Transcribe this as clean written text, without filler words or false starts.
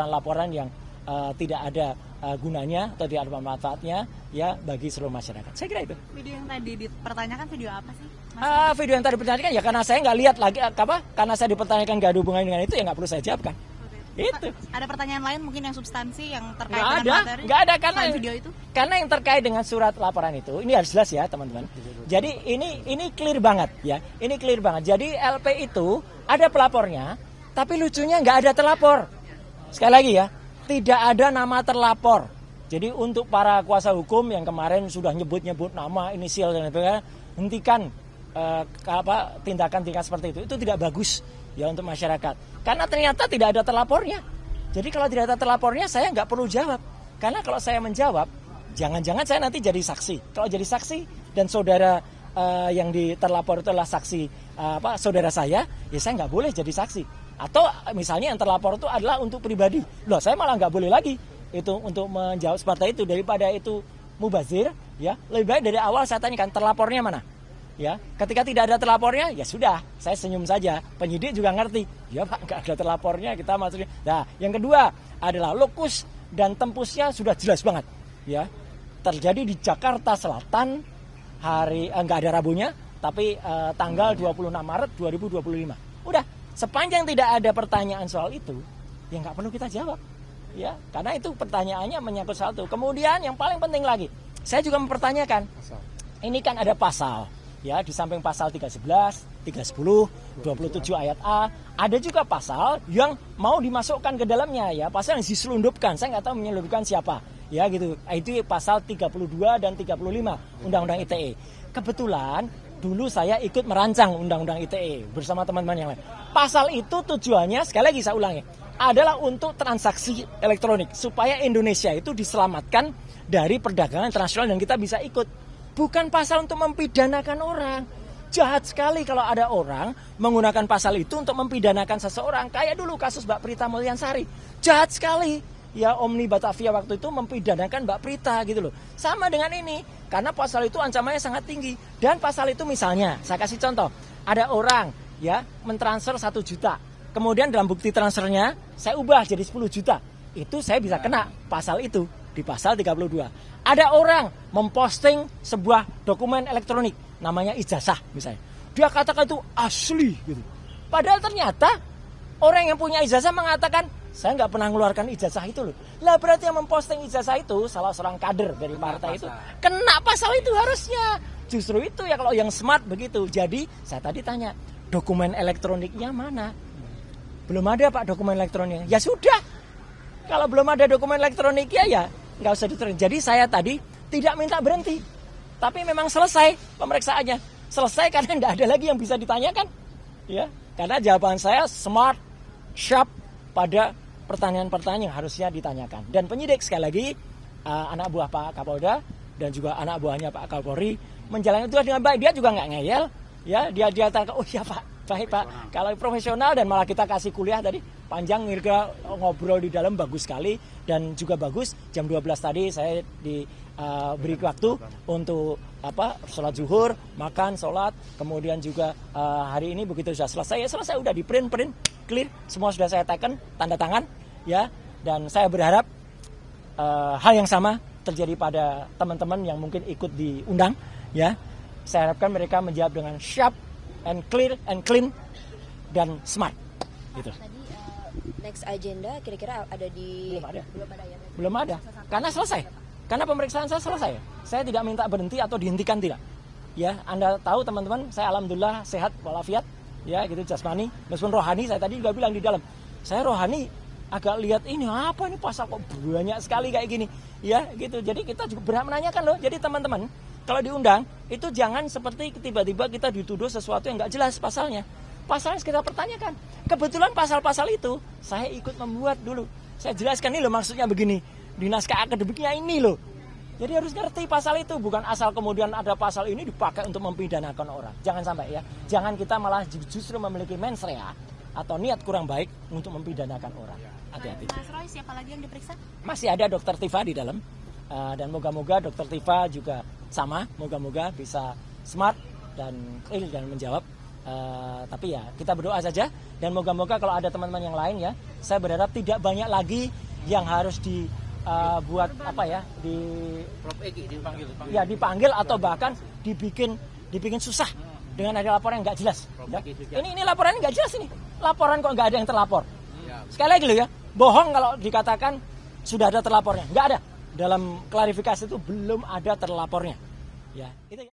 laporan yang tidak ada gunanya atau tidak ada manfaatnya ya bagi seluruh masyarakat. Saya kira itu. Video yang tadi dipertanyakan video apa sih? Video yang tadi dipertanyakan ya karena saya nggak lihat lagi karena saya dipertanyakan nggak ada hubungannya dengan itu ya nggak perlu saya jawabkan. Itu. Ada pertanyaan lain mungkin yang substansi yang terkait dengan materi? Nggak ada karena video itu. Karena yang terkait dengan surat laporan itu ini harus jelas ya teman-teman. Jadi ini clear banget ya. Ini clear banget. Jadi LP itu ada pelapornya, tapi lucunya nggak ada terlapor. Sekali lagi ya, tidak ada nama terlapor. Jadi untuk para kuasa hukum yang kemarin sudah nyebut-nyebut nama, inisial dan sebagainya, hentikan tindakan-tindakan seperti itu tidak bagus ya untuk masyarakat. Karena ternyata tidak ada terlapornya. Jadi kalau tidak ada terlapornya saya nggak perlu jawab. Karena kalau saya menjawab, jangan-jangan saya nanti jadi saksi. Kalau jadi saksi dan saudara yang terlapor itu adalah saksi saudara saya, ya saya nggak boleh jadi saksi. Atau misalnya yang terlapor itu adalah untuk pribadi. Loh, saya malah nggak boleh lagi itu untuk menjawab seperti itu. Daripada itu mubazir, ya lebih baik dari awal saya tanyakan terlapornya mana. Ya, ketika tidak ada terlapornya, ya sudah, saya senyum saja. Penyidik juga ngerti, ya Pak, nggak ada terlapornya, kita maksudnya. Nah, yang kedua adalah lokus dan tempusnya sudah jelas banget. Ya, terjadi di Jakarta Selatan nggak ada Rabunya, tapi tanggal 26 Maret 2025. Udah, sepanjang tidak ada pertanyaan soal itu, ya nggak perlu kita jawab. Ya, karena itu pertanyaannya menyangkut soal itu. Kemudian yang paling penting lagi, saya juga mempertanyakan, ini kan ada pasal. Ya, di samping pasal 311, 310, 27 ayat A, ada juga pasal yang mau dimasukkan ke dalamnya ya, pasal yang diselundupkan. Saya nggak tahu menyelundupkan siapa. Ya gitu. Itu pasal 32 dan 35 Undang-Undang ITE. Kebetulan dulu saya ikut merancang Undang-Undang ITE bersama teman-teman yang lain. Pasal itu tujuannya, sekali lagi saya ulangi, adalah untuk transaksi elektronik supaya Indonesia itu diselamatkan dari perdagangan internasional dan kita bisa ikut. Bukan pasal untuk mempidanakan orang. Jahat sekali kalau ada orang menggunakan pasal itu untuk mempidanakan seseorang. Kayak dulu kasus Mbak Prita Mulyansari. Jahat sekali. Ya, Omni Batavia waktu itu mempidanakan Mbak Prita gitu loh. Sama dengan ini. Karena pasal itu ancamannya sangat tinggi. Dan pasal itu misalnya, saya kasih contoh. Ada orang ya mentransfer 1 juta. Kemudian dalam bukti transfernya saya ubah jadi 10 juta. Itu saya bisa kena pasal itu. Di pasal 32. Ada orang memposting sebuah dokumen elektronik namanya ijazah misalnya. Dia katakan itu asli gitu. Padahal ternyata orang yang punya ijazah mengatakan saya nggak pernah mengeluarkan ijazah itu loh. Lah berarti yang memposting ijazah itu salah seorang kader dari partai itu kena pasal itu harusnya. Justru itu ya kalau yang smart begitu. Jadi saya tadi tanya dokumen elektroniknya mana? Belum ada Pak dokumen elektroniknya. Ya sudah. Kalau belum ada dokumen elektroniknya ya nggak usah diterima. Jadi saya tadi tidak minta berhenti. Tapi memang selesai pemeriksaannya. Selesai karena nggak ada lagi yang bisa ditanyakan. Ya, karena jawaban saya smart, sharp pada pertanyaan-pertanyaan yang harusnya ditanyakan. Dan penyidik sekali lagi, anak buah Pak Kapolda dan juga anak buahnya Pak Kapolri menjalani itu dengan baik. Dia juga nggak ngeyel. Ya, dia katakan, oh iya Pak, baik Pak. Kalau profesional dan malah kita kasih kuliah tadi panjang, Mirga ngobrol di dalam bagus sekali dan juga bagus. Jam 12 tadi saya diberi waktu untuk sholat zuhur, makan, sholat, kemudian juga hari ini begitu sudah selesai, ya selesai udah di print clear, semua sudah saya teken, tanda tangan, ya. Dan saya berharap hal yang sama terjadi pada teman-teman yang mungkin ikut diundang, ya. Saya harapkan mereka menjawab dengan sharp and clear and clean dan smart, gitu. Next agenda kira-kira ada di belum ada karena selesai, karena pemeriksaan saya selesai. Saya tidak minta berhenti atau dihentikan, tidak. Ya, Anda tahu teman-teman, saya alhamdulillah sehat walafiat, ya gitu, jasmani, meskipun rohani saya tadi juga bilang di dalam, saya rohani agak lihat ini apa ini pasal kok banyak sekali kayak gini, ya gitu. Jadi kita juga berhak menanyakan loh. Jadi teman-teman kalau diundang itu jangan seperti tiba-tiba kita dituduh sesuatu yang nggak jelas pasalnya. Pasalnya kita pertanyakan. Kebetulan pasal-pasal itu saya ikut membuat dulu. Saya jelaskan ini loh maksudnya begini. Di naskah akademiknya ini loh. Jadi harus ngerti pasal itu. Bukan asal kemudian ada pasal ini dipakai untuk mempidanakan orang. Jangan sampai ya. Jangan kita malah justru memiliki mens rea atau niat kurang baik untuk mempidanakan orang. Hati-hati. Mas Roy, siapa lagi yang diperiksa? Masih ada Dr. Tifa di dalam. Dan moga-moga Dr. Tifa juga sama. Moga-moga bisa smart dan clear dan menjawab. Tapi ya kita berdoa saja dan moga-moga kalau ada teman-teman yang lain ya, saya berharap tidak banyak lagi yang harus dibuat dipanggil atau bahkan dibikin susah dengan ada laporan yang nggak jelas. Ya. Ini laporan nggak jelas ini. Laporan kok nggak ada yang terlapor. Sekali lagi loh ya, bohong kalau dikatakan sudah ada terlapornya. Nggak ada. Dalam klarifikasi itu belum ada terlapornya. Ya, itu.